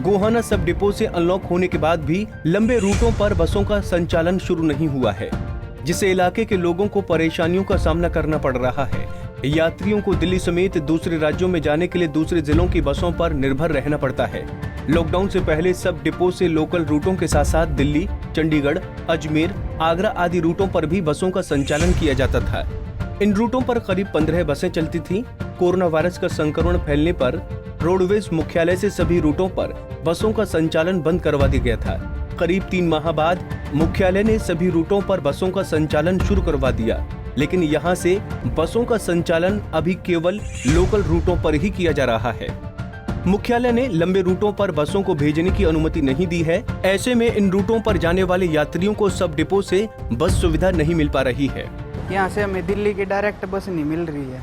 गोहाना सब डिपो से अनलॉक होने के बाद भी लंबे रूटों पर बसों का संचालन शुरू नहीं हुआ है, जिससे इलाके के लोगों को परेशानियों का सामना करना पड़ रहा है। यात्रियों को दिल्ली समेत दूसरे राज्यों में जाने के लिए दूसरे जिलों की बसों पर निर्भर रहना पड़ता है। लॉकडाउन से पहले सब डिपो से लोकल रूटों के साथ साथ दिल्ली, चंडीगढ़, अजमेर, आगरा आदि रूटों पर भी बसों का संचालन किया जाता था। इन रूटों पर करीब 15 बसें चलती थीं। कोरोना वायरस का संक्रमण फैलने पर रोडवेज मुख्यालय से सभी रूटों पर बसों का संचालन बंद करवा दिया गया था। करीब 3 माह बाद मुख्यालय ने सभी रूटों पर बसों का संचालन शुरू करवा दिया, लेकिन यहां से बसों का संचालन अभी केवल लोकल रूटों पर ही किया जा रहा है। मुख्यालय ने लंबे रूटों पर बसों को भेजने की अनुमति नहीं दी है। ऐसे में इन रूटों पर जाने वाले यात्रियों को सब डिपो से बस सुविधा नहीं मिल पा रही है। यहाँ से हमें दिल्ली की डायरेक्ट बस नहीं मिल रही है।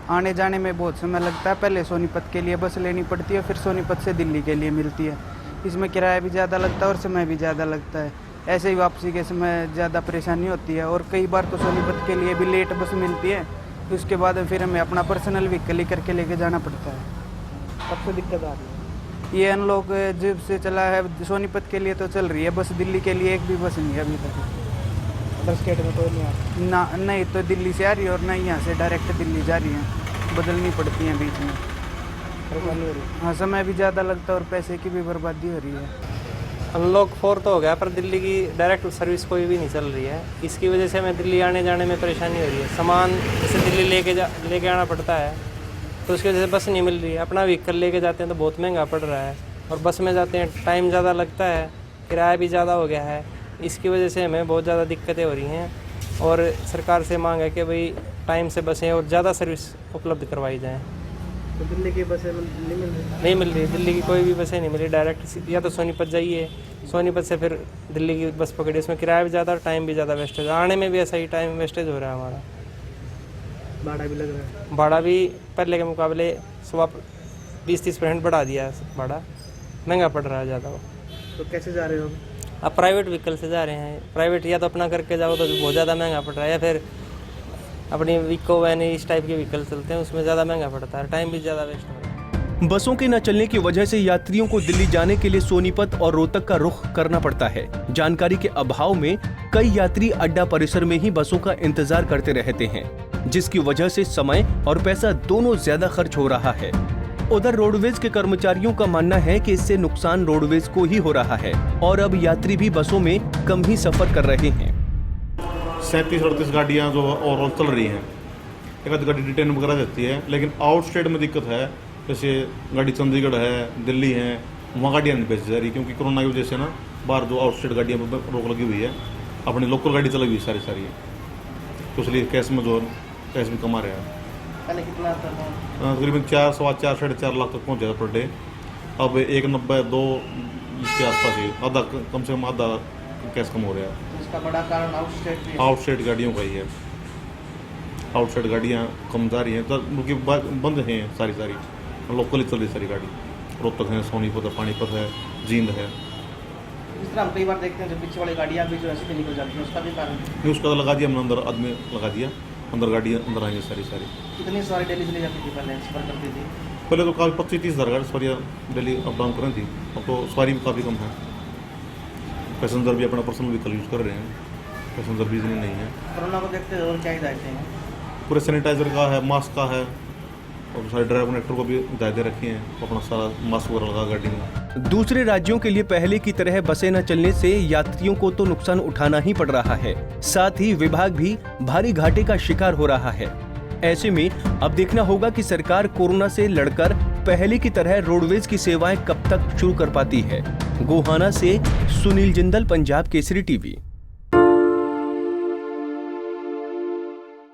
आने जाने में बहुत समय लगता है। पहले सोनीपत के लिए बस लेनी पड़ती है, फिर सोनीपत से दिल्ली के लिए मिलती है। इसमें किराया भी ज़्यादा लगता है और समय भी ज़्यादा लगता है। ऐसे ही वापसी के समय ज़्यादा परेशानी होती है और कई बार तो सोनीपत के लिए भी लेट बस मिलती है। उसके बाद फिर हमें अपना पर्सनल व्हीकल ही करके लेके जाना पड़ता है। सबसे दिक्कत आ रही है। ये अनलॉक जब से चला है सोनीपत के लिए तो चल रही है बस, दिल्ली के लिए एक भी बस नहीं है अभी तक। अदर स्टेट में तो नहीं ना, नहीं तो दिल्ली से आ रही है और नहीं यहाँ से डायरेक्ट दिल्ली जा रही है। बदलनी पड़ती हैं बीच में। हाँ, समय भी ज़्यादा लगता है और पैसे की भी बर्बादी हो रही है। अनलॉक 4 तो हो गया पर दिल्ली की डायरेक्ट सर्विस कोई भी नहीं चल रही है। इसकी वजह से हमें दिल्ली आने जाने में परेशानी हो रही है। सामान जैसे दिल्ली लेके आना पड़ता है तो उसकी वजह से बस नहीं मिल रही है। अपना व्हीकल लेके जाते हैं तो बहुत महंगा पड़ रहा है और बस में जाते हैं टाइम ज़्यादा लगता है, किराया भी ज़्यादा हो गया है। इसकी वजह से हमें बहुत ज़्यादा दिक्कतें हो रही हैं और सरकार से मांग है कि भाई टाइम से बसें और ज़्यादा सर्विस उपलब्ध करवाई जाएँ। तो दिल्ली की बसें नहीं मिल रही? नहीं मिल रही, दिल्ली की कोई भी बसें नहीं मिल रही। डायरेक्ट या तो सोनीपत जाइए, सोनीपत से फिर दिल्ली की बस पकड़िए। उसमें किराया भी ज़्यादा और टाइम भी ज़्यादा वेस्टेज, आने में भी ऐसा ही टाइम वेस्टेज हो रहा है हमारा। भाड़ा भी लग रहा है? भाड़ा भी पहले के मुकाबले 20-30% बढ़ा दिया है। भाड़ा महंगा पड़ रहा है ज़्यादा। तो कैसे जा रहे हो? आप प्राइवेट व्हीकल से जा रहे हैं। प्राइवेट या तो अपना करके जाओ तो बहुत ज़्यादा महंगा पड़ रहा है, या फिर अपनी विको वैन इस टाइप के व्हीकल चलते हैं, उसमें ज़्यादा महंगा पड़ता है, टाइम भी ज़्यादा वेस्ट हो रहा है। बसों के न चलने की वजह से यात्रियों को दिल्ली जाने के लिए सोनीपत और रोहतक का रुख करना पड़ता है। जानकारी के अभाव में कई यात्री अड्डा परिसर में ही बसों का इंतजार करते रहते हैं, जिसकी वजह से समय और पैसा दोनों ज्यादा खर्च हो रहा है। उधर रोडवेज के कर्मचारियों का मानना है कि इससे नुकसान रोडवेज को ही हो रहा है और अब यात्री भी बसों में कम ही सफर कर रहे हैं। 37-38 गाड़ियाँ जो ओवरऑल चल रही हैं, एक आध गाड़ी डिटेन वगैरह रहती है, लेकिन आउट स्टेट में दिक्कत है। जैसे गाड़ी चंडीगढ़ है, दिल्ली है, वहाँ गाड़ियाँ नहीं भेजी जा रही क्योंकि कोरोना की वजह से ना बाहर जो आउट स्टेट गाड़ियाँ पर रोक लगी हुई है। अपनी लोकल गाड़ी चली हुई सारी तो इसलिए कैश भी कमा रहे हैं। पहले कितना था? तकरीबन 4, सवा 4, 4.5 लाख तक पहुँच जाता पर डे। अब 1.90, 2 के आसपास ही आधा, कम से कम आधा कैश कम हो रहा है। इसका बड़ा कारण आउट स्टेट गाड़ियों का ही है। आउट स्टेट गाड़ियाँ कम जा रही हैं, क्योंकि बंद हैं सारी लोकल ही चल रही सारी गाड़ी। रोहतक है, सोनीपत है, पानीपत है, जींद है। इस तरह हम कई बार देखते हैं जो पीछे वाली गाड़ियाँ भी जो ऐसे भी निकल जाती हैं, उसका भी कारण नहीं, उसका तो लगा दिया हमने, अंदर आदमी लगा दिया, अंदर गाड़ियाँ अंदर आएंगे सारी। कितनी सवारी डेली चली जाती थी पहले, सफर करती थी? पहले तो काफ़ी 25-30 हज़ार गाड़ी सवारियाँ डेली अप डाउन कर रही थी। अब तो सवारी भी काफ़ी कम है। पैसेंजर भी अपना पर्सनल व्हीकल यूज़ कर रहे हैं, पैसेंजर भी इतनी नहीं है। कोरोना को देखते हुए और क्या हिदायतें हैं? पूरे सैनिटाइजर का है, मास्क का है, और सारे ड्राइवर कनेक्टर को भी हिदायतें रखी हैं, अपना सारा मास्क वगैरह लगा गाड़ी में। दूसरे राज्यों के लिए पहले की तरह बसें न चलने से यात्रियों को तो नुकसान उठाना ही पड़ रहा है, साथ ही विभाग भी भारी घाटे का शिकार हो रहा है। ऐसे में अब देखना होगा कि सरकार कोरोना से लड़कर पहले की तरह रोडवेज की सेवाएं कब तक शुरू कर पाती है। गोहाना से सुनील जिंदल, पंजाब केसरी टीवी।